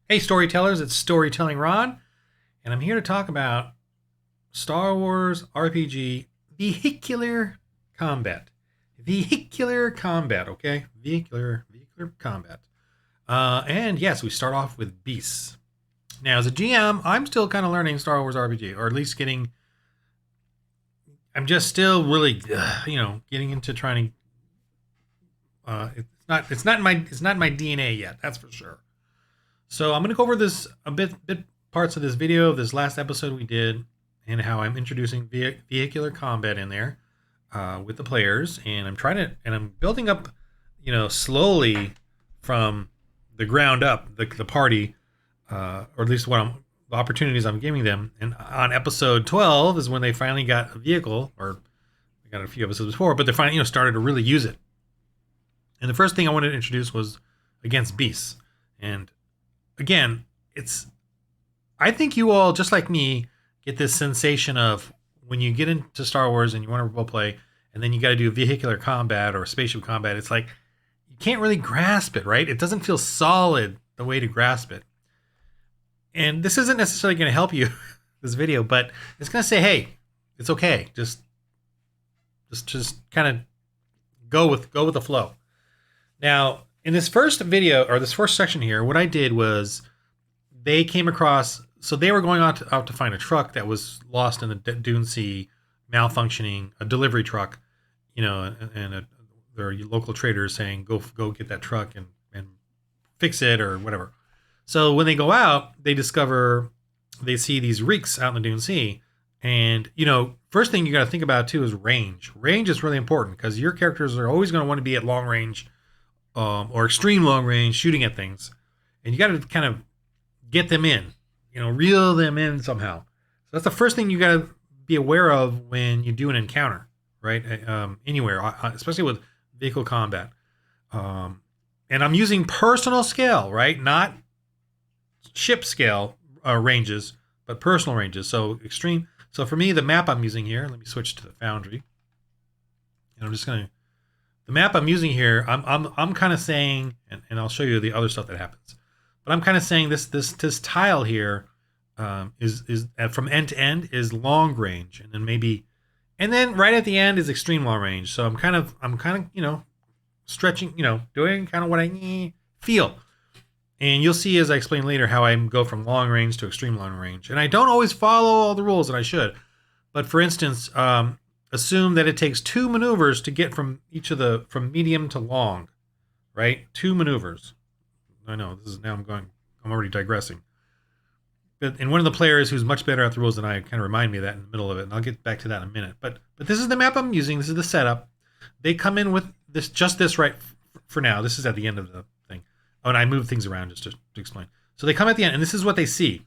Hey, storytellers, it's Storytelling Ron, and I'm here to talk about Star Wars RPG Vehicular Combat. Vehicular Combat, okay? Vehicular Combat. And yes, we start off with beasts. Now, as a GM, I'm still kind of learning Star Wars RPG, or at least getting. I'm just still really, getting into trying to. It's not in my DNA yet. That's for sure. So I'm going to go over this a bit parts of this video, this last episode we did, and how I'm introducing vehicular combat in there with the players, and I'm building up, slowly from the ground up the party, or at least the opportunities I'm giving them. And on episode 12 is when they finally got a vehicle, or they got a few episodes before, but they finally started to really use it. And the first thing I wanted to introduce was against beasts, and again, I think you all, just like me, get this sensation of when you get into Star Wars and you want to role play, and then you got to do vehicular combat or spaceship combat. It's like you can't really grasp it, right? It doesn't feel solid the way to grasp it. And this isn't necessarily going to help you, this video, but it's going to say, hey, it's okay. Just kind of go with the flow. Now, in this first video, or this first section here, what I did was they came across, so they were going out to find a truck that was lost in the Dune Sea, malfunctioning, a delivery truck, and there are local traders saying, go get that truck and fix it or whatever. So when they go out, they see these reeks out in the Dune Sea. And, first thing you got to think about too is range. Range is really important because your characters are always going to want to be at long range, or extreme long range, shooting at things, and you got to kind of get them in, reel them in somehow. So that's the first thing you got to be aware of when you do an encounter, right? Anywhere, especially with vehicle combat. And I'm using personal scale, right? Not ship scale ranges, but personal ranges. So extreme. So for me, the map I'm using here, let me switch to the Foundry, and I'm just going to. The map I'm using here, I'm kind of saying, and I'll show you the other stuff that happens, but I'm kind of saying this tile here is from end to end is long range, and then right at the end is extreme long range. So I'm kind of stretching, doing kind of what I feel, and you'll see as I explain later how I go from long range to extreme long range, and I don't always follow all the rules that I should, but for instance. Assume that it takes 2 maneuvers to get from from medium to long, right? 2 maneuvers. I know I'm already digressing. But one of the players who's much better at the rules than I kind of remind me of that in the middle of it, and I'll get back to that in a minute. But this is the map I'm using. This is the setup. They come in with this right for now. This is at the end of the thing. Oh, and I moved things around just to explain. So they come at the end, and this is what they see.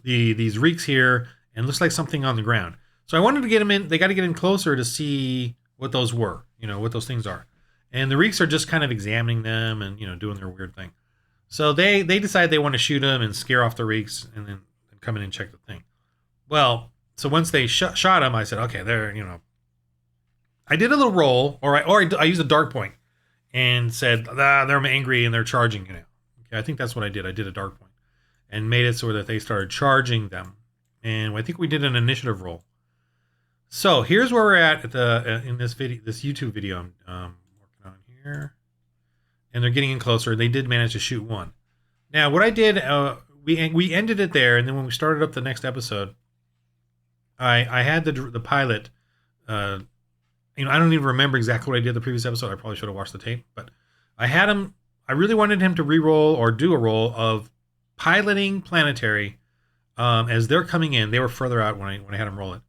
These reeks here, and looks like something on the ground. So I wanted to get them in. They got to get in closer to see what those were, what those things are. And the reeks are just kind of examining them and, doing their weird thing. So they decide they want to shoot them and scare off the reeks and then come in and check the thing. Well, so once they shot them, I said, okay, they're, I did a little roll, or I used a dark point and said, they're angry and they're charging. Okay, I think that's what I did. I did a dark point and made it so that they started charging them. And I think we did an initiative roll. So here's where we're at in this YouTube video I'm working on here, and they're getting in closer. They did manage to shoot one. Now what I did, we ended it there, and then when we started up the next episode, I had the pilot. I don't even remember exactly what I did the previous episode. I probably should have watched the tape, but I had him. I really wanted him to re-roll or do a roll of piloting planetary as they're coming in. They were further out when I had him roll it.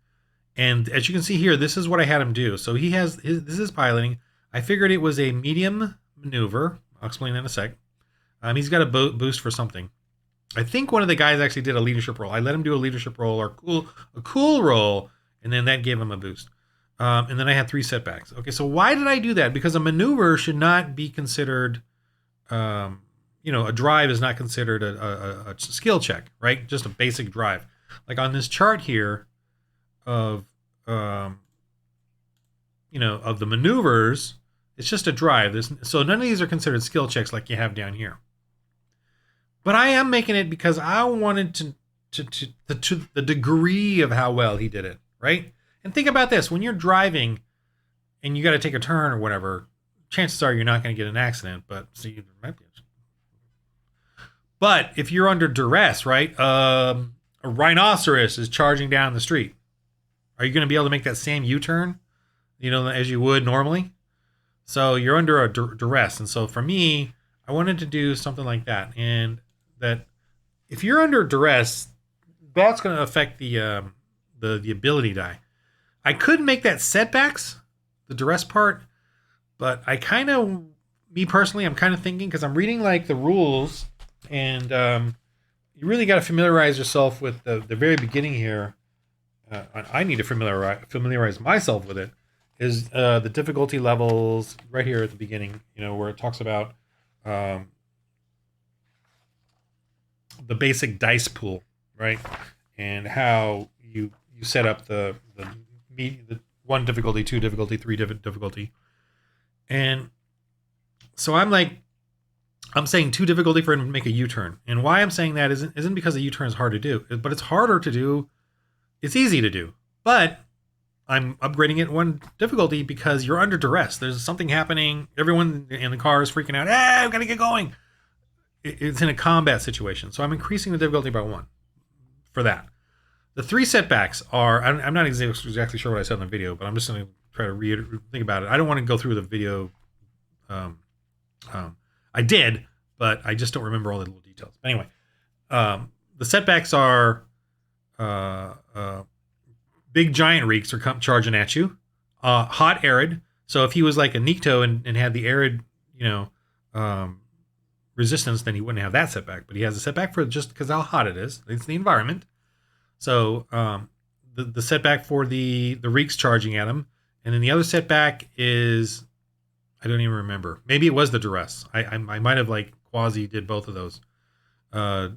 And as you can see here, this is what I had him do. So this is piloting. I figured it was a medium maneuver. I'll explain that in a sec. He's got a boost for something. I think one of the guys actually did a leadership roll. I let him do a leadership roll or a cool roll, and then that gave him a boost. And then I had 3 setbacks. Okay, so why did I do that? Because a maneuver should not be considered, a drive is not considered a skill check, right? Just a basic drive. Like on this chart here, of the maneuvers, it's just a drive. So none of these are considered skill checks like you have down here. But I am making it because I wanted to the degree of how well he did it, right? And think about this: when you're driving and you got to take a turn or whatever, chances are you're not going to get in an accident. But see, there might be. But if you're under duress, right? A rhinoceros is charging down the street. Are you going to be able to make that same U-turn, as you would normally? So you're under a duress, and so for me, I wanted to do something like that, and that if you're under duress, that's going to affect the ability die. I could make that setbacks, the duress part, but me personally, I'm kind of thinking, because I'm reading like the rules, and you really got to familiarize yourself with the very beginning here. I need to familiarize myself with it. Is the difficulty levels right here at the beginning, where it talks about the basic dice pool, right? And how you set up the one difficulty, two difficulty, three difficulty. And so I'm saying 2 difficulty for him to make a U-turn. And why I'm saying that isn't because a U-turn is hard to do, but it's harder to do. It's easy to do, but I'm upgrading it 1 difficulty because you're under duress. There's something happening. Everyone in the car is freaking out. Hey, we got to get going. It's in a combat situation. So I'm increasing the difficulty by 1 for that. The 3 setbacks are, I'm not exactly sure what I said in the video, but I'm just going to try to think about it. I don't want to go through the video. I did, but I just don't remember all the little details. Anyway, the setbacks are big giant reeks are charging at you. Hot arid. So if he was like a Nikto and had the arid, resistance, then he wouldn't have that setback. But he has a setback for just because how hot it is. It's the environment. So the setback for the reeks charging at him, and then the other setback is, I don't even remember. Maybe it was the duress. I might have like quasi did both of those. Let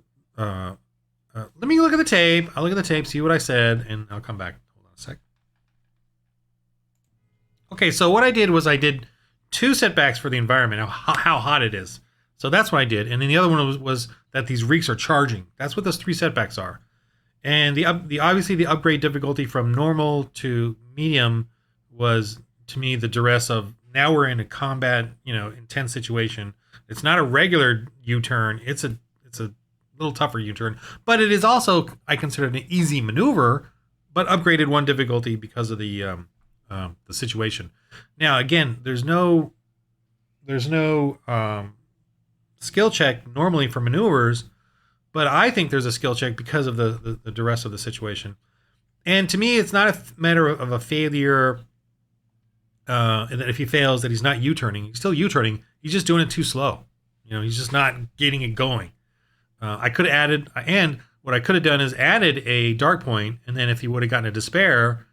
me look at the tape. I'll look at the tape, see what I said, and I'll come back. Hold on a sec. Okay, so what I did was I did 2 setbacks for the environment, how hot it is. So that's what I did. And then the other one was that these reeks are charging. That's what those 3 setbacks are. And the obviously the upgrade difficulty from normal to medium was, to me, the duress of now we're in a combat, intense situation. It's not a regular U-turn. It's a little tougher U-turn, but it is also, I consider it an easy maneuver, but upgraded 1 difficulty because of the situation. Now, again, there's no skill check normally for maneuvers, but I think there's a skill check because of the duress of the situation. And to me, it's not a matter of a failure. And that if he fails, that he's not U-turning. He's still U-turning. He's just doing it too slow. He's just not getting it going. I could have added, and what I could have done is added a dark point, and then if he would have gotten a despair,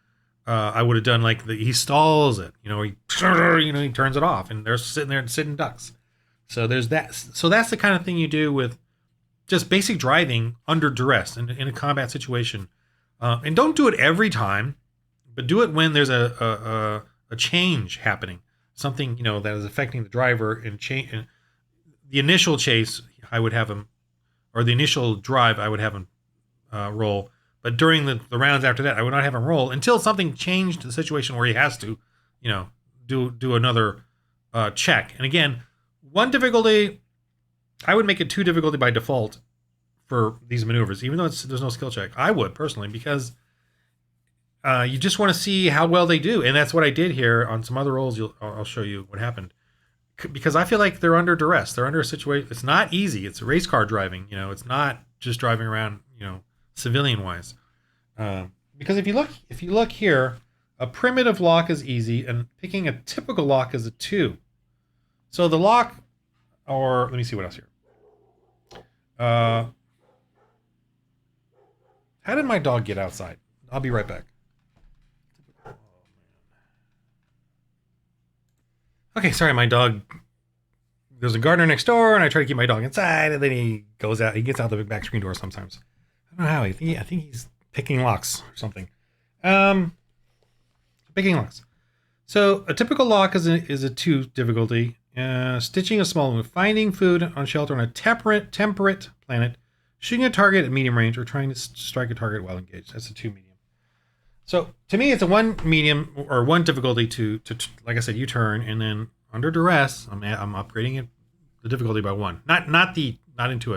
I would have done like he stalls it. He turns it off, and they're sitting there sitting ducks. So there's that. So that's the kind of thing you do with just basic driving under duress in a combat situation, and don't do it every time, but do it when there's a change happening, something that is affecting the driver and change. The initial chase, I would have him, or the initial drive, I would have him roll. But during the rounds after that, I would not have him roll until something changed the situation where he has to, do another check. And again, 1 difficulty, I would make it 2 difficulty by default for these maneuvers, even though there's no skill check. I would personally, because you just want to see how well they do, and that's what I did here on some other rolls. I'll show you what happened, because I feel like they're under duress. They're under a situation. It's not easy. It's race car driving. It's not just driving around, civilian wise. Because if you look here, a primitive lock is easy, and picking a typical lock is a 2. So the lock, or let me see what else here. How did my dog get outside? I'll be right back. Okay, sorry, my dog. There's a gardener next door, and I try to keep my dog inside, and then he goes out. He gets out the back screen door sometimes. I don't know how. I think he's picking locks or something. Picking locks. So a typical lock is a 2 difficulty, Stitching a small wound, finding food on shelter on a temperate planet, shooting a target at medium range, or trying to strike a target while engaged. That's a 2 medium. So to me, it's a 1 medium or 1 difficulty to like I said, you turn, and then under duress, I'm upgrading it the difficulty by 1. Not into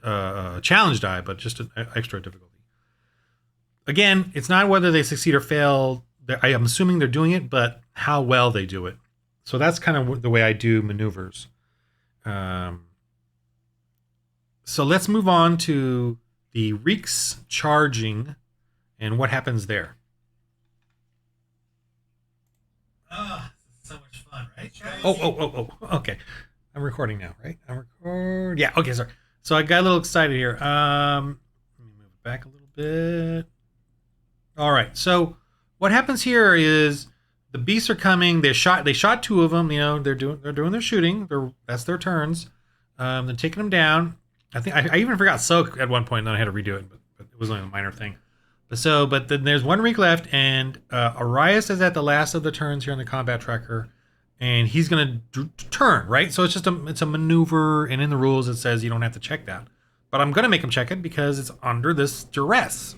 a challenge die, but just an extra difficulty. Again, it's not whether they succeed or fail. I am assuming they're doing it, but how well they do it. So that's kind of the way I do maneuvers. So let's move on to the Reeks charging and what happens there. Oh, so much fun, right? Oh. Okay. I'm recording now, right? Yeah, okay, sorry. So I got a little excited here. Let me move it back a little bit. All right. So what happens here is the beasts are coming. They shot 2 of them. You know, they're doing their shooting. That's their turns. They're taking them down. I think I even forgot soak at one point, and then I had to redo it, but it was only a minor thing. But then there's 1 Reek left, and Arias is at the last of the turns here on the combat tracker, and he's gonna turn, right? So it's a maneuver, and in the rules it says you don't have to check that, but I'm gonna make him check it because it's under this duress.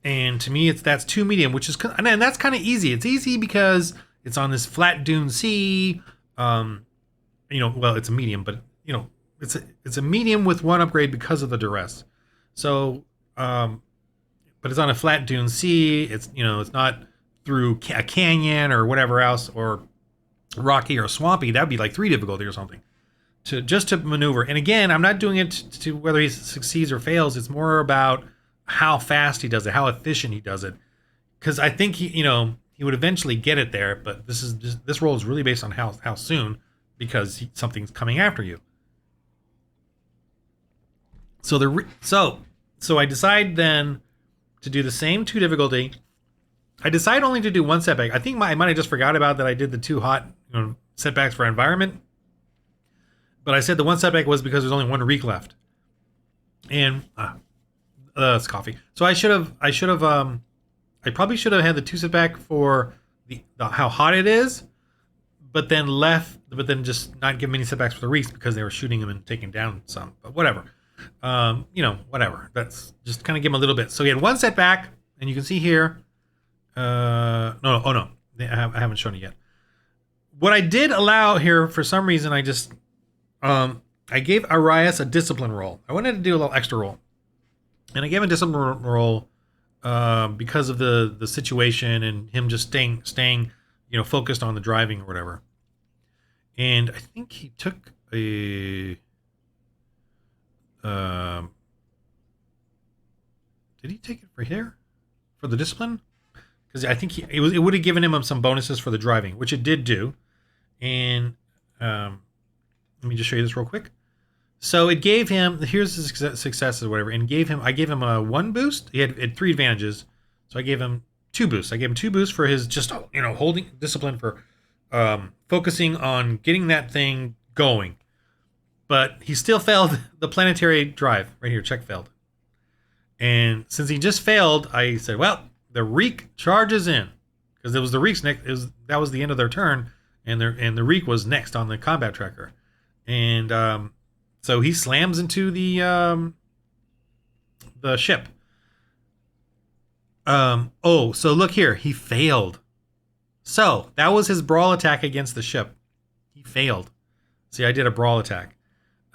And to me, that's 2 medium, which is, and that's kind of easy. It's easy because it's on this flat dune sea. Well, it's a medium, but it's a medium with 1 upgrade because of the duress. So, but it's on a flat dune sea. It's not through a canyon or whatever else, or rocky or swampy. That'd be like 3 difficulty or something to maneuver. And again, I'm not doing it to whether he succeeds or fails. It's more about how fast he does it, how efficient he does it, because I think he would eventually get it there. But this role is really based on how soon, because something's coming after you. So I decide then to do the same 2 difficulty. I decide only to do 1 setback. I think I might have just forgot about that. I did the 2 hot setbacks for environment, but I said the 1 setback was because there's only 1 Reek left, and it's coffee. So I probably should have had the 2 setback for the how hot it is, but then just not give many setbacks for the Reeks because they were shooting him and taking down some. But whatever, whatever. That's just kind of give him a little bit. So he had 1 setback, and you can see here. No, I haven't shown it yet. What I did allow here, for some reason, I gave Arias a discipline roll. I wanted to do a little extra roll. And I gave him a discipline roll because of the situation and him just staying, focused on the driving or whatever. And I think he took a. Did he take it for here, for the discipline? Because I think it would have given him some bonuses for the driving, which it did do. And let me just show you this real quick. So it gave him, here's the successes or whatever, and I gave him a 1 boost. He had 3 advantages. So I gave him 2 boosts. I gave him 2 boosts for his just, holding discipline, for focusing on getting that thing going. But he still failed the planetary drive right here, check failed. And since he just failed, I said, well, the Reek charges in, because it was the Reek's next. That was the end of their turn, and the Reek was next on the combat tracker, and so he slams into the ship. So look here, he failed. So that was his brawl attack against the ship. He failed. See, I did a brawl attack,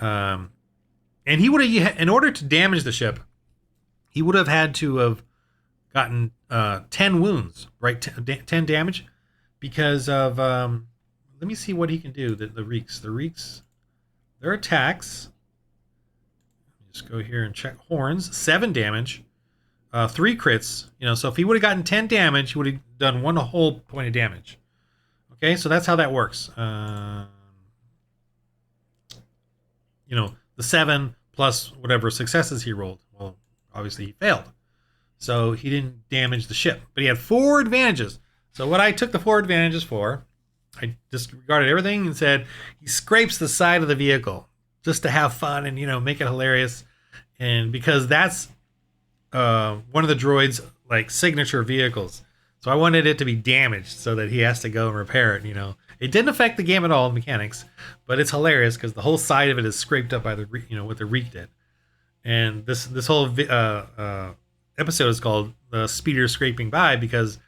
and he would have, in order to damage the ship, he would have had to have gotten 10 wounds, right? 10 damage, because of let me see what he can do. The Reeks, their attacks. Just go here and check horns. 7 damage, 3 crits. So if he would have gotten 10 damage, he would have done 1 whole point of damage. Okay, so that's how that works. The 7 plus whatever successes he rolled. Well, obviously he failed. So he didn't damage the ship, but he had 4 advantages. So what I took the 4 advantages for, I disregarded everything and said he scrapes the side of the vehicle just to have fun and make it hilarious, and because that's one of the droid's like signature vehicles. So I wanted it to be damaged so that he has to go and repair it, It didn't affect the game at all, the mechanics, but it's hilarious because the whole side of it is scraped up by the what the reek did. And this whole episode is called "The Speeder Scraping By" because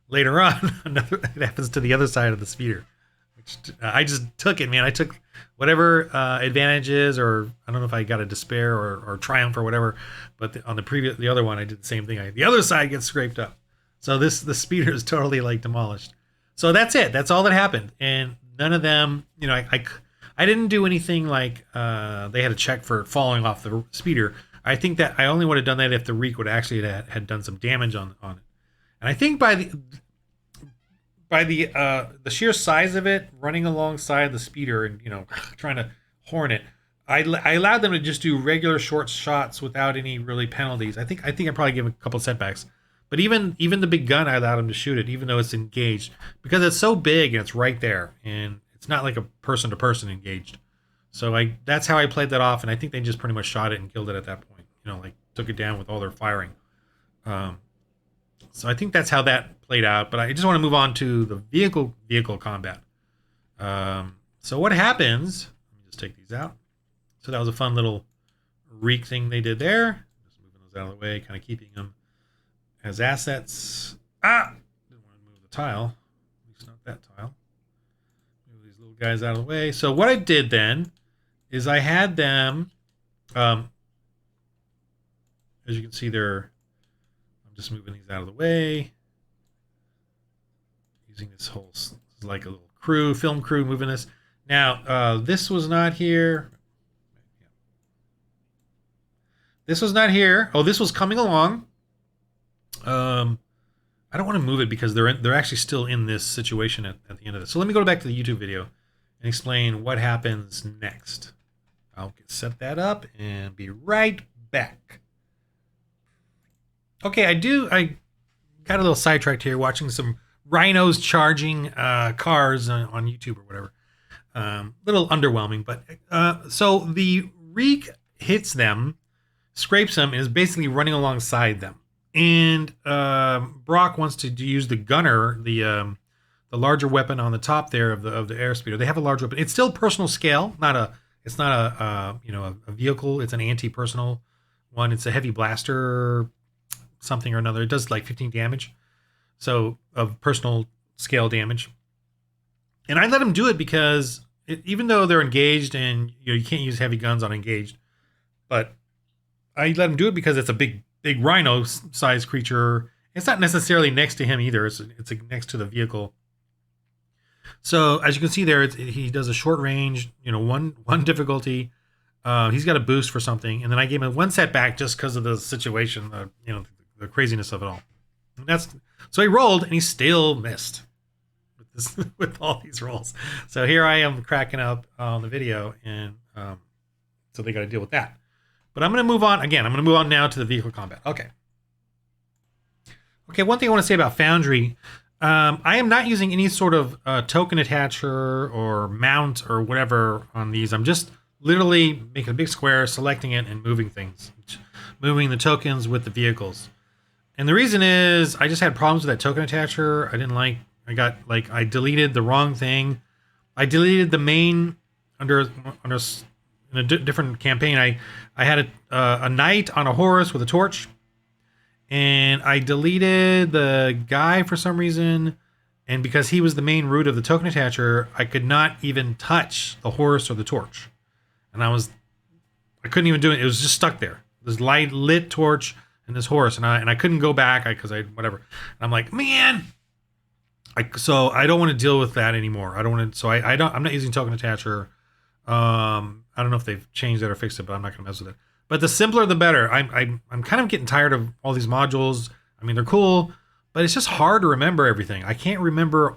later on, it happens to the other side of the speeder. Which I just took it, man. I took whatever advantages, or I don't know if I got a despair or triumph or whatever. But on the other one, I did the same thing. The other side gets scraped up. So the speeder is totally like demolished. So that's it. That's all that happened, and none of them, I didn't do anything like they had a check for falling off the speeder. I think that I only would have done that if the reek would actually had done some damage on it. And I think by the sheer size of it, running alongside the speeder and trying to horn it, I allowed them to just do regular short shots without any really penalties. I think I probably gave a couple setbacks, but even the big gun, I allowed them to shoot it, even though it's engaged, because it's so big and it's right there, and it's not like a person to person engaged. So that's how I played that off, and I think they just pretty much shot it and killed it at that point. Took it down with all their firing. So I think that's how that played out. But I just want to move on to the vehicle combat. So what happens? Let me just take these out. So that was a fun little reek thing they did there. Just moving those out of the way, kind of keeping them as assets. Didn't want to move the tile. At least not that tile. Move these little guys out of the way. So what I did then is I had them, as you can see, I'm just moving these out of the way. Using this whole, like a little film crew moving this. Now, this was not here. This was not here. Oh, this was coming along. I don't want to move it because they're actually still in this situation at the end of this. So let me go back to the YouTube video and explain what happens next. I'll set that up and be right back. Okay, I got a little sidetracked here watching some rhinos charging cars on YouTube or whatever. Little underwhelming, but so the reek hits them, scrapes them, and is basically running alongside them. And Brock wants to use the gunner, the larger weapon on the top there of the airspeeder. They have a large weapon. It's still personal scale, it's not a vehicle. It's an anti-personal one. It's a heavy blaster, something or another. It does like 15 damage, so of personal scale damage. And I let them do it because even though they're engaged and you can't use heavy guns on engaged, but I let them do it because it's a big rhino-sized creature. It's not necessarily next to him either. It's next to the vehicle. So as you can see there, he does a short range, one difficulty. He's got a boost for something, and then I gave him one setback just because of the situation, the craziness of it all. And so he rolled, and he still missed with all these rolls. So here I am cracking up on the video, and so they got to deal with that. But I'm going to move on again. I'm going to move on now to the vehicle combat. Okay. One thing I want to say about Foundry. I am not using any sort of token attacher or mount or whatever on these. I'm just literally making a big square, selecting it, and moving things. Moving the tokens with the vehicles. And the reason is I just had problems with that token attacher. I deleted the wrong thing. I deleted the main under in a different campaign. I had a knight on a horse with a torch. And I deleted the guy for some reason, and because he was the main root of the token attacher, I could not even touch the horse or the torch, and I couldn't even do it. It was just stuck there. This lit torch and this horse, and I couldn't go back because whatever. And I'm like, man, so I don't want to deal with that anymore. I don't want to. So I'm not using token attacher. I don't know if they've changed that or fixed it, but I'm not going to mess with it. But the simpler, the better. I'm kind of getting tired of all these modules. I mean, they're cool, but it's just hard to remember everything. I can't remember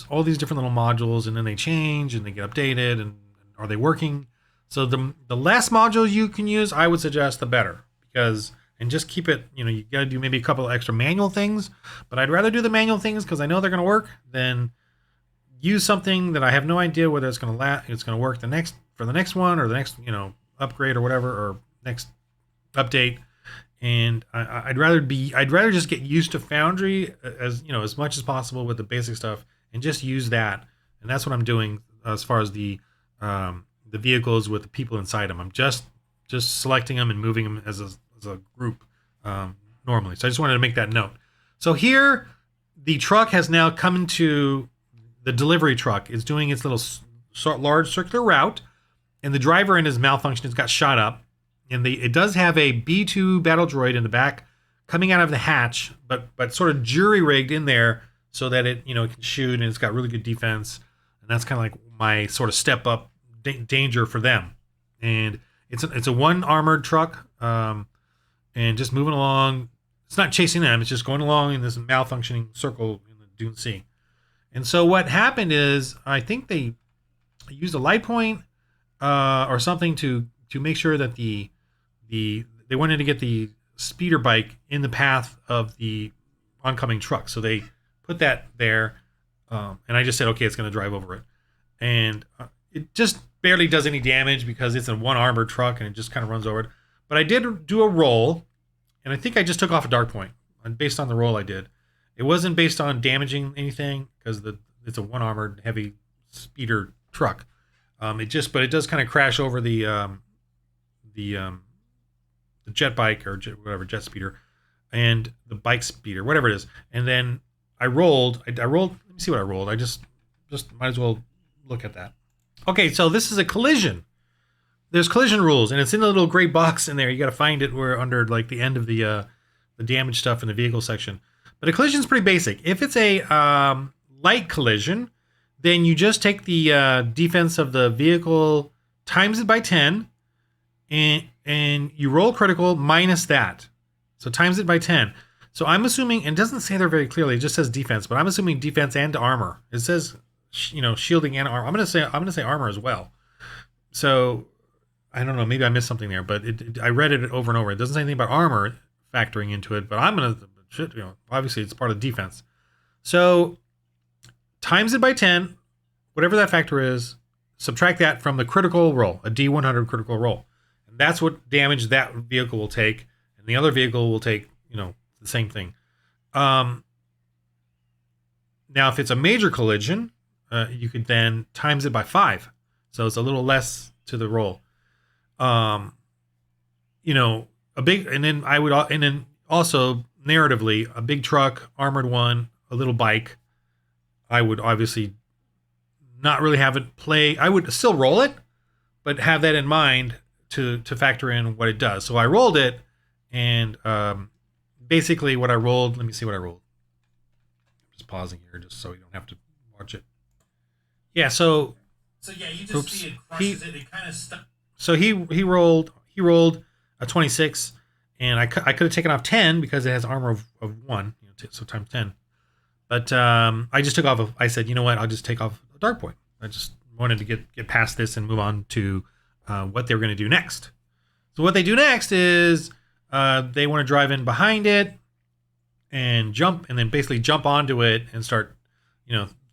all these different little modules, and then they change and they get updated, and are they working? So the less modules you can use, I would suggest the better, and just keep it. You got to do maybe a couple of extra manual things, but I'd rather do the manual things because I know they're going to work than use something that I have no idea whether it's going to work for the next one or the next upgrade or whatever, or next update. And I'd rather just get used to Foundry as much as possible with the basic stuff, and just use that and that's what I'm doing as far as the vehicles with the people inside them. I'm just selecting them and moving them as a group normally. So I just wanted to make that note. So here, the truck has now come into the delivery truck. It's doing its little large circular route, and the driver in his malfunction has got shot up. And it does have a B2 battle droid in the back coming out of the hatch, but sort of jury rigged in there so that it can shoot, and it's got really good defense. And that's kind of like my sort of step up danger for them. And it's a one armored truck, and just moving along. It's not chasing them. It's just going along in this malfunctioning circle in the Dune Sea. And so what happened is, I think they used a light point or something to make sure that they wanted to get the speeder bike in the path of the oncoming truck. So they put that there, and I just said, okay, it's going to drive over it. And it just barely does any damage because it's a one armored truck and it just kind of runs over it. But I did do a roll, and I think I just took off a dark point based on the roll I did. It wasn't based on damaging anything because it's a one armored heavy speeder truck. But it does kind of crash over the jet bike or jet speeder, and the bike speeder, whatever it is. And then I rolled. Let me see what I rolled. I just might as well look at that. Okay, so this is a collision. There's collision rules, and it's in the little gray box in there. You got to find it where under like the end of the damage stuff in the vehicle section. But a collision is pretty basic. If it's a light collision, then you just take the defense of the vehicle, times it by 10, and you roll critical minus that. So times it by 10. So I'm assuming, and it doesn't say there very clearly, it just says defense, but I'm assuming defense and armor. It says, shielding and armor. I'm gonna say armor as well. So I don't know, maybe I missed something there, but I read it over and over. It doesn't say anything about armor factoring into it, but I'm gonna, obviously it's part of defense. So times it by 10, whatever that factor is, subtract that from the critical roll, a D100 critical roll. And that's what damage that vehicle will take, and the other vehicle will take, the same thing. Now, if it's a major collision, you could then times it by 5. So it's a little less to the roll. A big, and then also narratively, a big truck, armored one, a little bike, I would obviously not really have it play. I would still roll it, but have that in mind to factor in what it does. So I rolled it, and basically what I rolled, let me see what I rolled. I'm just pausing here just so you don't have to watch it. Yeah, so yeah, you just see it crushes it. It kind of stuck. So he rolled a 26, and I could have taken off 10 because it has armor of 1, so times 10. But I just took off. I said, you know what? I'll just take off a dark point. I just wanted to get past this and move on to what they were going to do next. So what they do next is they want to drive in behind it and jump, and then basically jump onto it and start,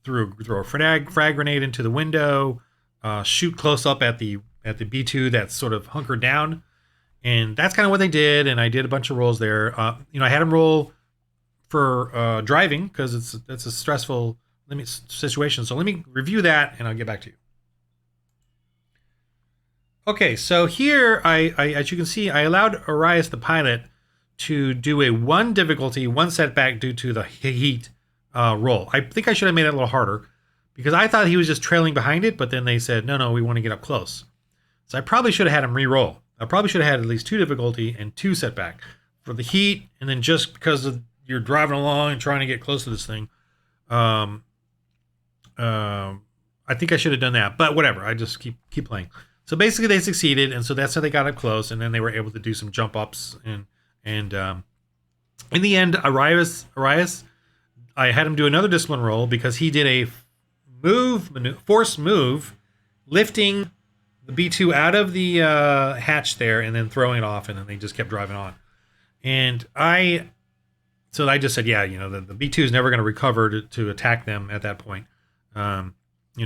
throw a frag grenade into the window, shoot close up at the B2 that's sort of hunkered down, and that's kind of what they did. And I did a bunch of rolls there. I had them roll for driving because it's a stressful situation. So let me review that, and I'll get back to you. Okay, so here I as you can see, I allowed Arias the pilot to do a 1 difficulty, 1 setback due to the heat roll. I think I should have made it a little harder because I thought he was just trailing behind it, but then they said, no, we want to get up close. So I probably should have had him re-roll. I probably should have had at least 2 difficulty and 2 setback for the heat, and then just because you're driving along and trying to get close to this thing. I think I should have done that, but whatever. I just keep playing. So basically, they succeeded, and so that's how they got up close, and then they were able to do some jump ups, and in the end, Arias, I had him do another discipline roll because he did a forced move, lifting the B2 out of the hatch there, and then throwing it off, and then they just kept driving on. And I just said, yeah, the B2 is never going to recover to attack them at that point.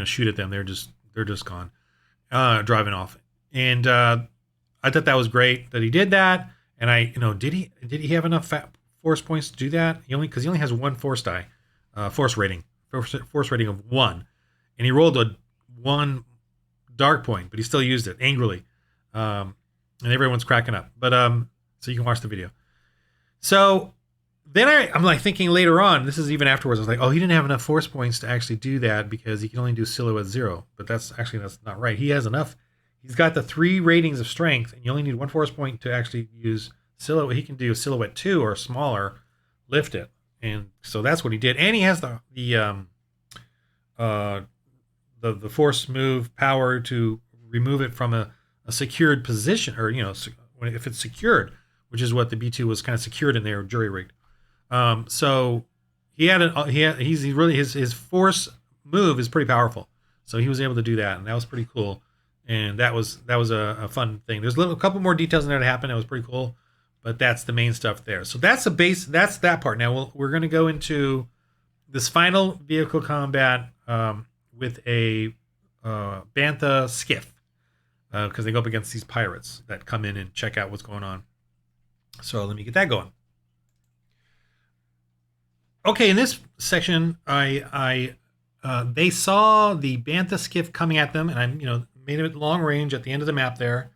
Shoot at them. They're just gone. Driving off, and I thought that was great that he did that. And did he have enough force points to do that? Because he only has 1 force die, force rating of 1, and he rolled a 1 dark point, but he still used it angrily, and everyone's cracking up. But so you can watch the video. So then I'm like thinking later on, this is even afterwards, I was like, oh, he didn't have enough force points to actually do that because he can only do silhouette 0. But that's not right. He has enough. He's got the 3 ratings of strength, and you only need 1 force point to actually use silhouette. He can do silhouette 2 or smaller, lift it, and so that's what he did. And he has the force move power to remove it from a secured position, or if it's secured, which is what the B2 was kind of secured in there, jury rigged. So he's really his force move is pretty powerful. So he was able to do that, and that was pretty cool. And that was a fun thing. There's a couple more details in there that happened. That was pretty cool, but that's the main stuff there. So that's the base. That's that part. Now we're going to go into this final vehicle combat with a bantha skiff because they go up against these pirates that come in and check out what's going on. So let me get that going. Okay, in this section, they saw the bantha skiff coming at them, and I made it long range at the end of the map there,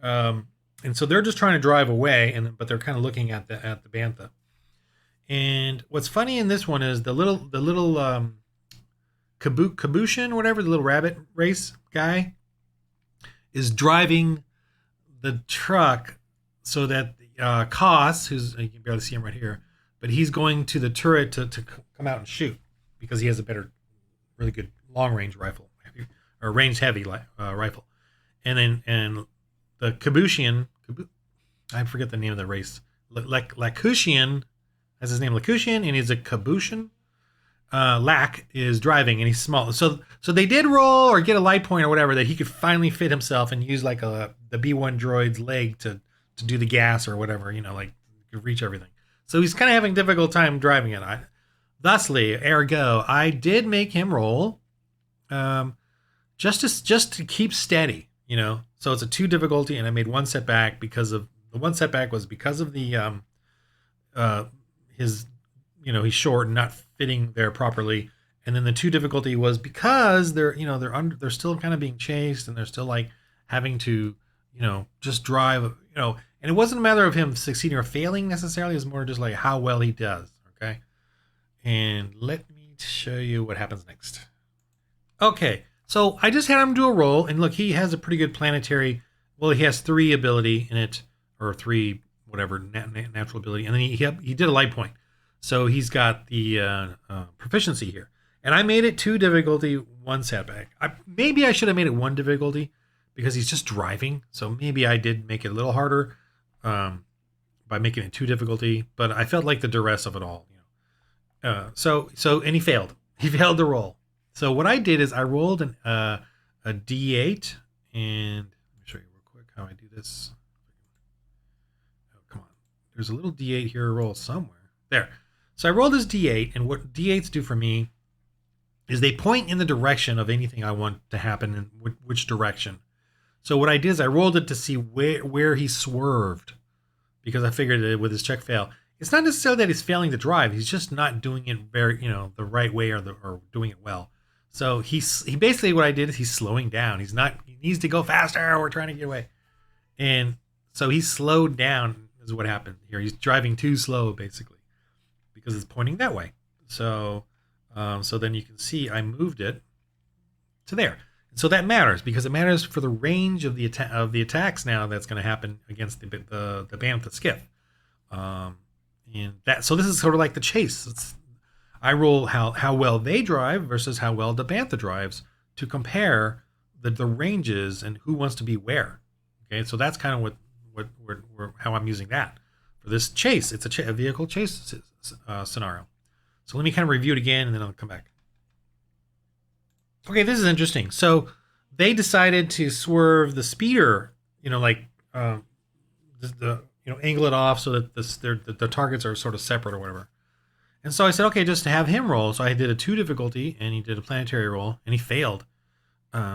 and so they're just trying to drive away, but they're kind of looking at the bantha. And what's funny in this one is the little Kabushin, whatever, the little rabbit race guy, is driving the truck so that Koss, you can barely see him right here, but he's going to the turret to come out and shoot because he has a really good long range rifle or range heavy rifle. And the Kabushian, I forget the name of the race, Lakushian, that's his name, Lakushian, and he's a Kabushin. Lack is driving, and he's small. So they did roll or get a light point or whatever that he could finally fit himself and use like the B1 droid's leg to do the gas or whatever, like could reach everything. So he's kind of having a difficult time driving it. Thusly, ergo, I did make him roll, just to keep steady, So it's a 2 difficulty, and I made 1 setback because of the 1 setback was because of the his he's short and not fitting there properly, and then the 2 difficulty was because they're still kind of being chased, and they're still like having to just drive, and it wasn't a matter of him succeeding or failing necessarily. It's more just like how well he does. Okay, and let me show you what happens next. Okay, so I just had him do a roll, and look, he has a pretty good planetary. Well, he has 3 ability in it, or 3 whatever natural ability, and then he did a light point. So he's got the proficiency here. And I made it 2 difficulty, 1 setback. Maybe I should have made it 1 difficulty because he's just driving. So maybe I did make it a little harder by making it 2 difficulty. But I felt like the duress of it all. And he failed. He failed the roll. So what I did is I rolled a D8. And let me show you real quick how I do this. Oh, come on. There's a little D8 here to roll somewhere. There. So I rolled this D8, and what D8s do for me is they point in the direction of anything I want to happen in which direction. So what I did is I rolled it to see where he swerved, because I figured that with his check fail, it's not necessarily that he's failing to drive. He's just not doing it very, the right way or doing it well. So he basically, what I did is he's slowing down. He needs to go faster. We're trying to get away. And so he slowed down is what happened here. He's driving too slow, basically, because it's pointing that way. So then you can see I moved it to there. So that matters because it matters for the range of the attacks now that's going to happen against the bantha skiff. So this is sort of like the chase. I roll how well they drive versus how well the bantha drives to compare the ranges and who wants to be where. Okay, so that's kind of how I'm using that for this chase. It's a vehicle chase scenario. So let me kind of review it again, and then I'll come back. Okay, this is interesting. So they decided to swerve the speeder, angle it off so that the targets are sort of separate or whatever. And so I said, okay, just to have him roll. So I did a 2 difficulty, and he did a planetary roll, and he failed.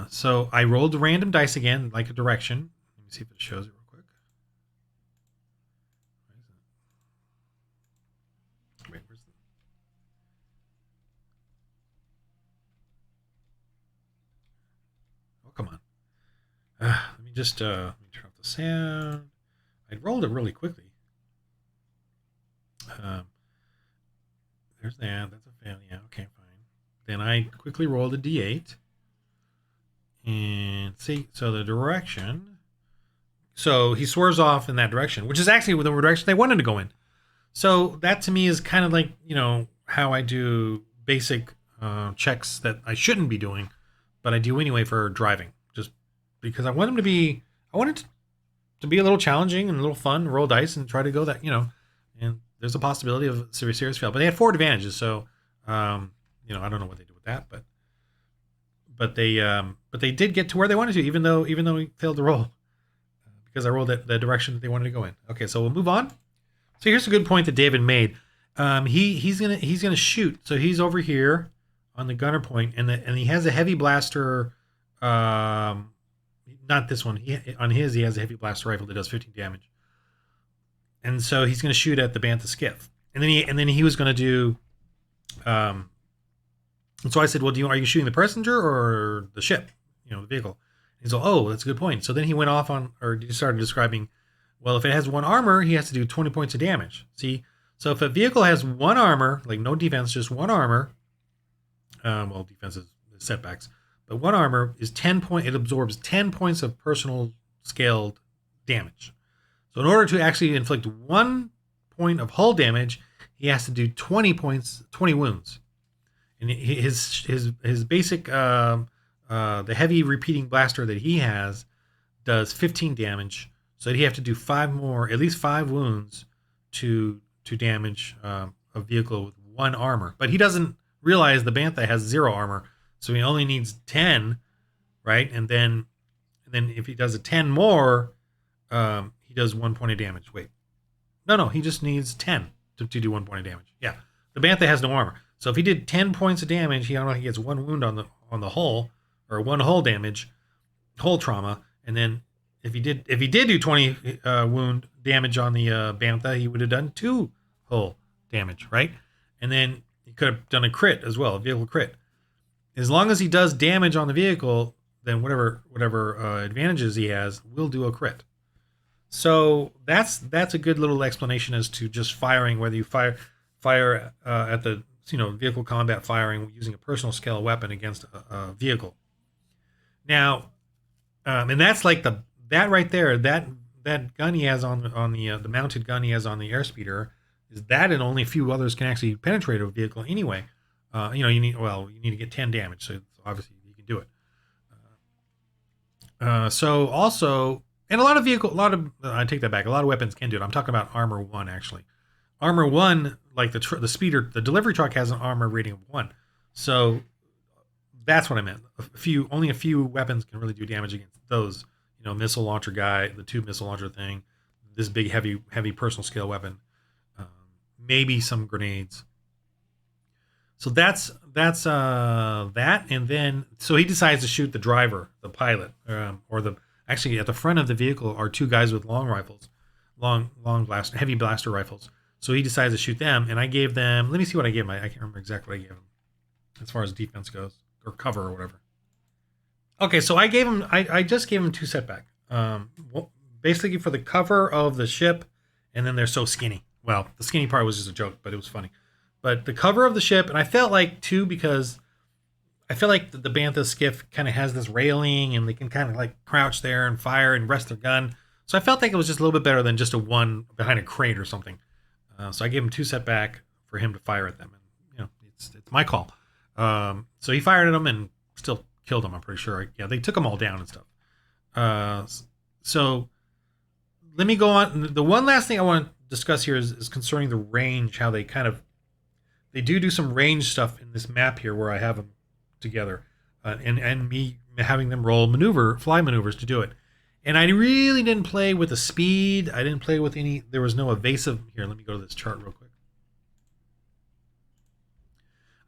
So I rolled the random dice again, like a direction. Let me see if it shows it real quick. Wait, where's the... me just let me turn off the sound. I rolled it really quickly. There's that. That's a fail. Yeah, okay, fine. Then I quickly rolled a d8. And see, so the direction. So he swerves off in that direction, which is actually the direction they wanted to go in. So that to me is kind of like, how I do basic checks that I shouldn't be doing, but I do anyway for driving. Just because I want them to be, I want it to be a little challenging and a little fun, roll dice and try to go that, and there's a possibility of a serious fail. But they had 4 advantages, so I don't know what they did with that, but they did get to where they wanted to, even though we failed to roll because I rolled the direction that they wanted to go in. Okay, so we'll move on. So here's a good point that David made. He's gonna shoot. So he's over here on the gunner point, and he has a heavy blaster. Not this one. On his, he has a heavy blaster rifle that does 15 damage. And so he's going to shoot at the bantha skiff, and then he was going to do. And so I said, "Well, are you shooting the passenger or the ship? The vehicle?" And he's like, "Oh, that's a good point." So then he went off he started describing. Well, if it has 1 armor, he has to do 20 points of damage. See, so if a vehicle has 1 armor, like no defense, just 1 armor. Well, defense is setbacks, but 1 armor is 10 point. It absorbs 10 points of personal scaled damage. So in order to actually inflict 1 point of hull damage, he has to do 20 points, 20 wounds. And his basic, the heavy repeating blaster that he has does 15 damage. So he'd have to do 5 more, at least 5 wounds to damage a vehicle with 1 armor. But he doesn't realize the bantha has 0 armor, so he only needs 10, right? And then if he does a 10 more, he does 1 point of damage. Wait. No, he just needs 10 to do 1 point of damage. Yeah. The bantha has no armor. So if he did 10 points of damage, he gets 1 wound on the hull, or 1 hull damage, hull trauma, and then if he did do 20 wound damage on the bantha, he would have done 2 hull damage, right? And then he could have done a crit as well, a vehicle crit. As long as he does damage on the vehicle, then whatever advantages he has will do a crit. So that's a good little explanation as to just firing, whether you fire at the vehicle combat firing using a personal scale weapon against a vehicle. Now, and that's like that right there. That gun he has on the mounted gun he has on the airspeeder is that, and only a few others can actually penetrate a vehicle anyway. You need to get 10 damage, so obviously you can do it. So also. And I take that back. A lot of weapons can do it. I'm talking about armor 1 actually. Armor 1, like the speeder, the delivery truck has an armor rating of 1. So that's what I meant. Only a few weapons can really do damage against those. Missile launcher guy, the tube missile launcher thing, this big heavy personal scale weapon, maybe some grenades. So that's that, and then so he decides to shoot the driver, the pilot, Actually, at the front of the vehicle are 2 guys with long rifles, heavy blaster rifles. So he decides to shoot them, and I gave them. Let me see what I gave them. I can't remember exactly what I gave them, as far as defense goes, or cover or whatever. Okay, so I gave him. I just gave him 2 setback. Basically for the cover of the ship, and then they're so skinny. Well, the skinny part was just a joke, but it was funny. But the cover of the ship, and I felt like too because. I feel like the bantha skiff kind of has this railing, and they can kind of like crouch there and fire and rest their gun. So I felt like it was just a little bit better than just a 1 behind a crate or something. So I gave him 2 setback for him to fire at them, and it's my call. So he fired at them and still killed them. I'm pretty sure. They took them all down and stuff. So let me go on. The one last thing I want to discuss here is concerning the range. How they they do some range stuff in this map here, where I have them together, and me having them roll fly maneuvers to do it. And I really didn't play with the speed. I didn't play with any. There was no evasive. Here, let me go to this chart real quick.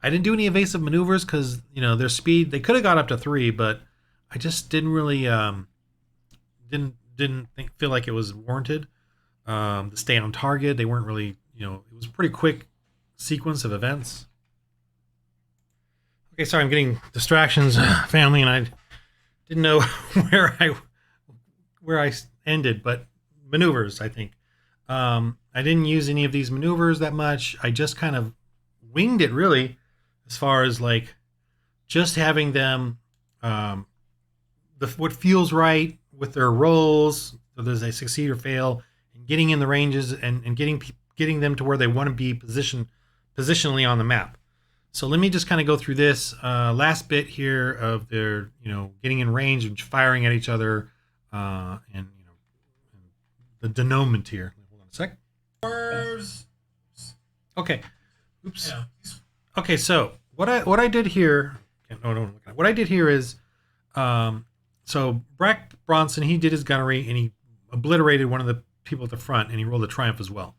I didn't do any evasive maneuvers because their speed. They could have got up to 3, but I just didn't really feel like it was warranted to stay on target. They weren't really. It was a pretty quick sequence of events. Okay, sorry, I'm getting distractions, family, and I didn't know where I ended, but maneuvers, I think. I didn't use any of these maneuvers that much. I just kind of winged it, really, as far as like just having them what feels right with their rolls, whether they succeed or fail, and getting in the ranges and getting them to where they want to be positionally on the map. So let me just kind of go through this last bit here of their, getting in range and firing at each other, and the denouement here. Hold on a sec. Okay. Oops. Yeah. Okay. So what I did here. No. What I did here is, so Brack Bronson, he did his gunnery and he obliterated one of the people at the front, and he rolled a triumph as well.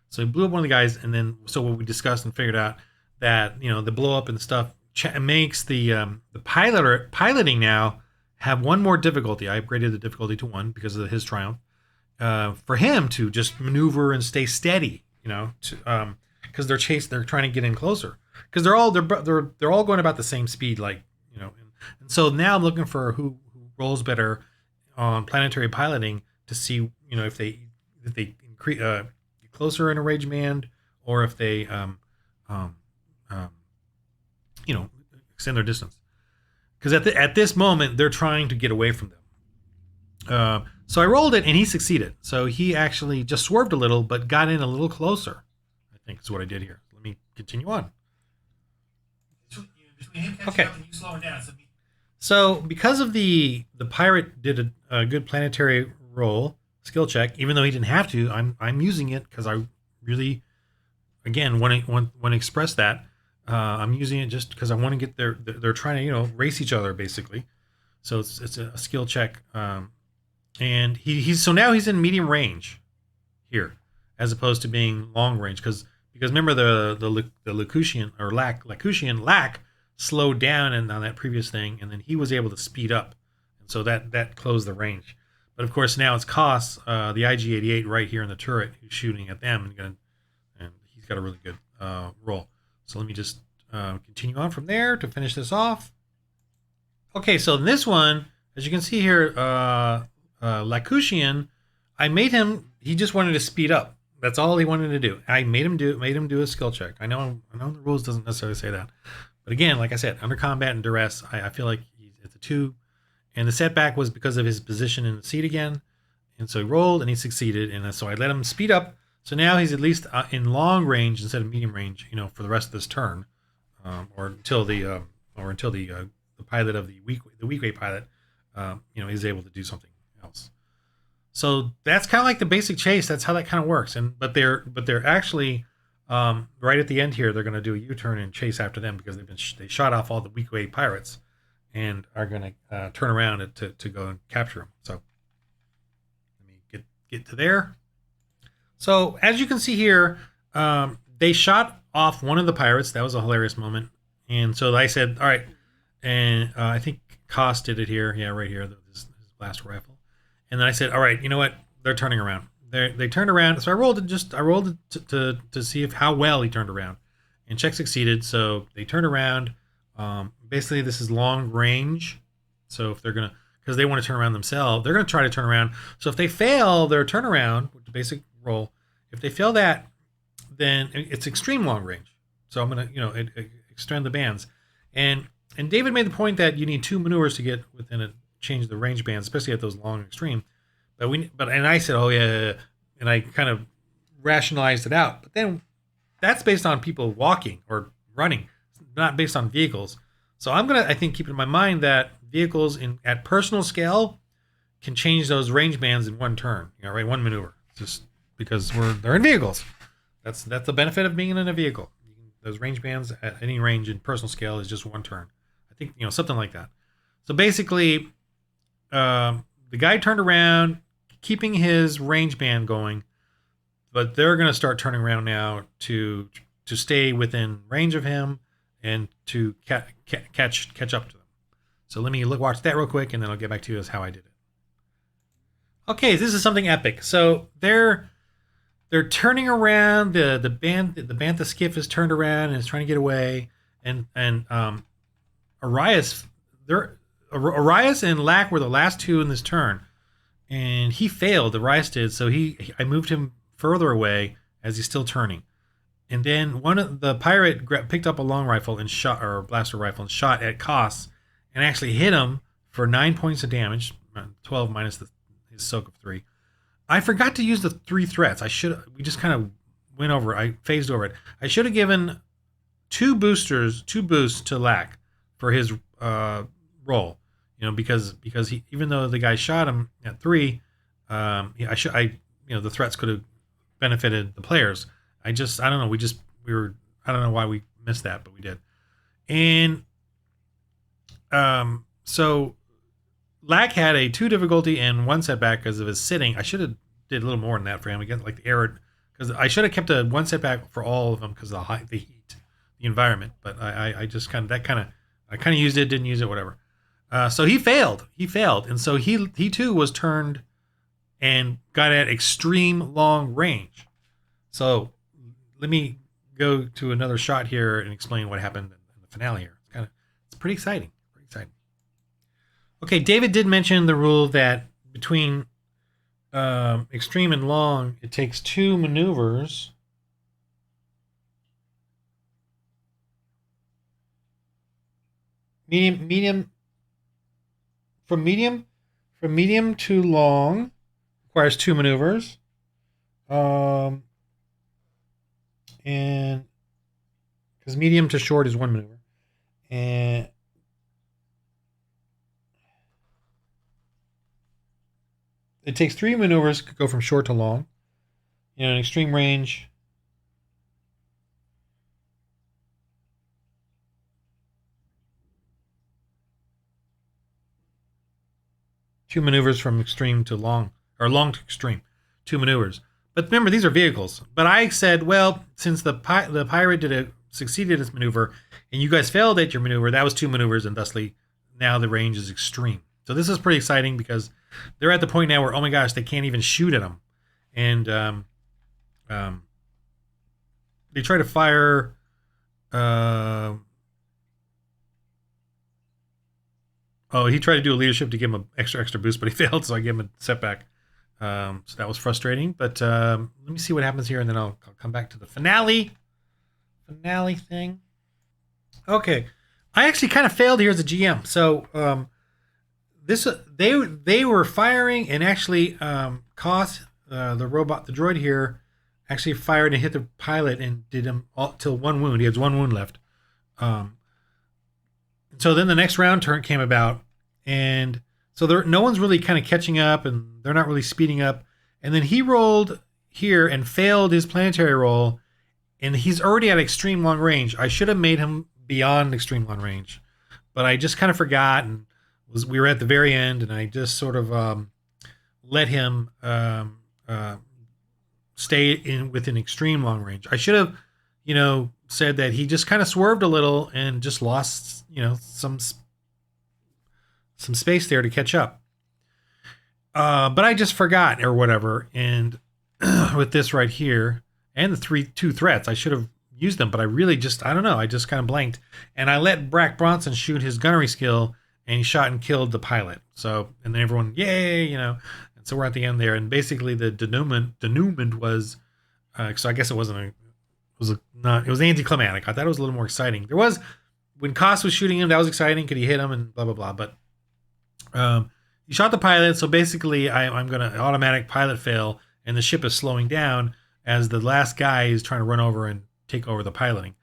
So he blew up one of the guys, and then so what we discussed and figured out that the blow up and stuff makes the piloting now have one more difficulty. I upgraded the difficulty to 1 because of his triumph. For him to just maneuver and stay steady, because they're trying to get in closer, because they're all going about the same speed, and so now I'm looking for who rolls better on planetary piloting to see, if they increase get closer in a range band, or if they extend their distance, because at this moment they're trying to get away from them. So I rolled it and he succeeded. So he actually just swerved a little, but got in a little closer, I think is what I did here. Let me continue on. Okay. So because of the pirate did a good planetary roll skill check, even though he didn't have to, I'm using it because I really, again, want to express that. I'm using it just because I want to get they're trying to, race each other basically. So it's a skill check. And so now he's in medium range here, as opposed to being long range, because remember the Lacushian slowed down on that previous thing, and then he was able to speed up, and so that closed the range. But of course now it's Koss, the IG-88 right here in the turret, who's shooting at them, and he's got a really good roll. So let me just continue on from there to finish this off. Okay, so in this one, as you can see here, Lacushian, I made him. He just wanted to speed up. That's all he wanted to do. I made him do a skill check. I know the rules doesn't necessarily say that, but again, like I said, under combat and duress, I feel like it's a 2, and the setback was because of his position in the seat again, and so he rolled and he succeeded, and so I let him speed up. So now he's at least in long range instead of medium range, for the rest of this turn, or until the pilot of the weak-way pilot, is able to do something else. So that's kind of like the basic chase. That's how that kind of works. But they're actually right at the end here. They're going to do a U-turn and chase after them because they shot off all the weak-way pirates and are going to turn around to go and capture them. So let me get to there. So as you can see here, they shot off one of the pirates. That was a hilarious moment. And so I said, all right, and I think Koss did it here. Yeah, right here, this blaster rifle. And then I said, all right, you know what? They're turning around. They turned around. So I rolled it to see how well he turned around, and check succeeded. So they turned around. Basically, this is long range. So if because they want to turn around themselves, they're gonna try to turn around. So if they fail their turnaround with the basic roll, if they fail that, then it's extreme long range. So I'm gonna extend the bands. And David made the point that you need 2 maneuvers to get within a change the range bands, especially at those long extreme. And I said, oh yeah, and I kind of rationalized it out. But then that's based on people walking or running, not based on vehicles. So I'm gonna, I think, keep in my mind that vehicles at personal scale can change those range bands in one turn, right? One maneuver, just because they're in vehicles. That's the benefit of being in a vehicle. Those range bands at any range in personal scale is just one turn. I think something like that. So basically, the guy turned around, keeping his range band going, but they're going to start turning around now to stay within range of him and to catch up to them. So let me watch that real quick, and then I'll get back to you as how I did it. Okay, this is something epic. So they're turning around. The bantha skiff is turned around and is trying to get away, and Arias and Lack were the last 2 in this turn, and he failed. The Rice did, so I moved him further away as he's still turning. And then one of the pirate picked up a long rifle and shot, or a blaster rifle, and shot at Koss, and actually hit him for 9 points of damage, 12 minus his soak of 3. I forgot to use the 3 threats. I should. We just kind of went over. I phased over it. I should have given 2 boosts to Lack for his roll. Because he, even though the guy shot him at 3, the threats could have benefited the players. I don't know. I don't know why we missed that, but we did. And so Lack had a 2 difficulty and 1 setback because of his sitting. I should have did a little more than that for him again, like the error, because I should have kept a 1 setback for all of them because of the heat, the environment. But I just kind of used it, didn't use it, whatever. So he failed, and so he too was turned and got at extreme long range. So let me go to another shot here and explain what happened in the finale here. It's pretty exciting. Okay, David did mention the rule that between extreme and long, it takes 2 maneuvers. From medium to long requires 2 maneuvers. And because medium to short is 1 maneuver. And it takes 3 maneuvers to go from short to long. In extreme range, two maneuvers from extreme to long, or long to extreme, 2 maneuvers. But remember, these are vehicles. But I said, well, since the pirate succeeded its maneuver, and you guys failed at your maneuver, that was 2 maneuvers, and thusly now the range is extreme. So this is pretty exciting because they're at the point now where, oh my gosh, they can't even shoot at them. And they try to fire. He tried to do a leadership to give him an extra boost, but he failed, so I gave him a setback. So that was frustrating. But let me see what happens here, and then I'll come back to the finale thing. Okay, I actually kind of failed here as a GM. So they were firing, and actually Koss, the droid here, actually fired and hit the pilot and did him till 1 wound. He has 1 wound left. So then the next round turn came about, and so no one's really kind of catching up, and they're not really speeding up. And then he rolled here and failed his planetary roll, and he's already at extreme long range. I should have made him beyond extreme long range, but I just kind of forgot, and we were at the very end, and I just sort of let him stay within extreme long range. I should have, said that he just kind of swerved a little and just lost, some space there to catch up. But I just forgot or whatever. And with this right here and the 2 threats, I should have used them, but I really I don't know. I just kind of blanked, and I let Brack Bronson shoot his gunnery skill, and he shot and killed the pilot. So, and then everyone, yay, And so we're at the end there. And basically the denouement was, so I guess it wasn't it was anticlimactic. I thought it was a little more exciting. There was, when Koss was shooting him, that was exciting. Could he hit him and blah, blah, blah. But he shot the pilot. So basically I'm going to automatic pilot fail, and the ship is slowing down as the last guy is trying to run over and take over the piloting,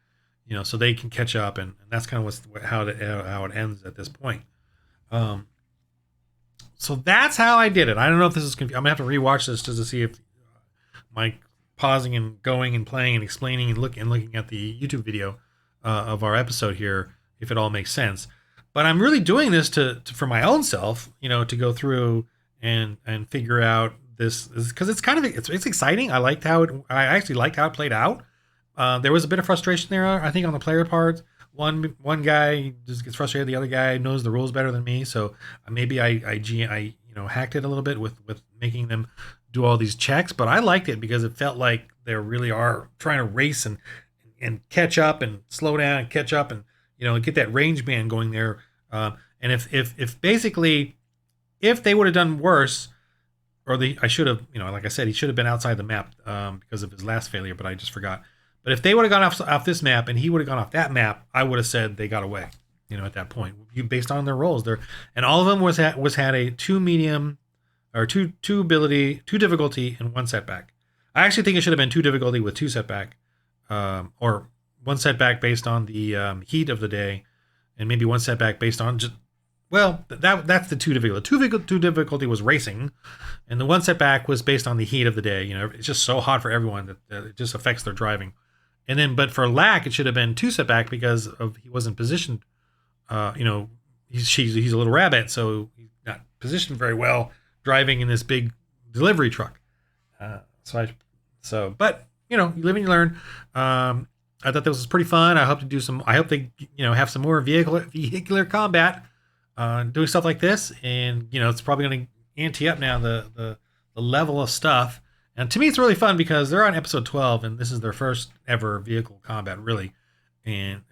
so they can catch up. And that's kind of how it ends at this point. So that's how I did it. I don't know if this is confusing. I'm going to have to rewatch this just to see if my pausing and going and playing and explaining and looking at the YouTube video of our episode here, if it all makes sense. But I'm really doing this for my own self, to go through and figure out this, because it's kind of it's exciting. I actually liked how it played out. There was a bit of frustration there, I think, on the player part. One guy just gets frustrated. The other guy knows the rules better than me, so maybe I hacked it a little bit with making them do all these checks. But I liked it because it felt like they really are trying to race and catch up and slow down and catch up and get that range band going there. And if basically if they would have done worse, or I should have, like I said, he should have been outside the map because of his last failure, but I just forgot. But if they would have gone off this map and he would have gone off that map, I would have said they got away. At that point, based on their roles there, and all of them had a 2 medium or two ability, 2 difficulty, and 1 setback. I actually think it should have been 2 difficulty with 2 setback, or 1 setback based on the heat of the day, and maybe 1 setback based on just that's the 2 difficulty. 2 difficulty was racing, and the 1 setback was based on the heat of the day. It's just so hot for everyone that it just affects their driving. And then, but for Lack, it should have been 2 setback because he wasn't positioned. He's a little rabbit, so he's not positioned very well driving in this big delivery truck. But you live and you learn. I thought this was pretty fun. I hope they have some more vehicular combat, doing stuff like this, and it's probably going to ante up now the level of stuff. And to me, it's really fun because they're on episode 12, and this is their first ever vehicle combat, really. And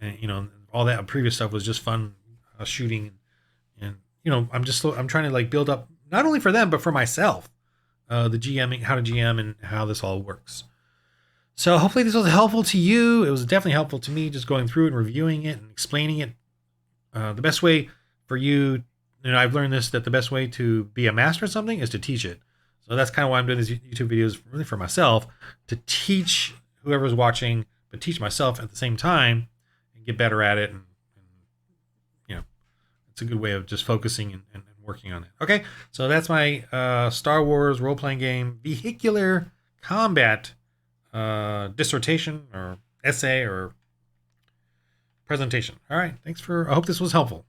all that previous stuff was just fun shooting, and I'm trying to like build up not only for them but for myself, the GMing, how to GM, and how this all works. So hopefully this was helpful to you. It was definitely helpful to me, just going through and reviewing it and explaining it. The best way for you, I've learned this, that the best way to be a master at something is to teach it. So that's kind of why I'm doing these YouTube videos, really for myself, to teach whoever's watching, but teach myself at the same time and get better at it. And it's a good way of just focusing and working on it. Okay, so that's my Star Wars role-playing game Vehicular Combat dissertation or essay or presentation. All right, I hope this was helpful.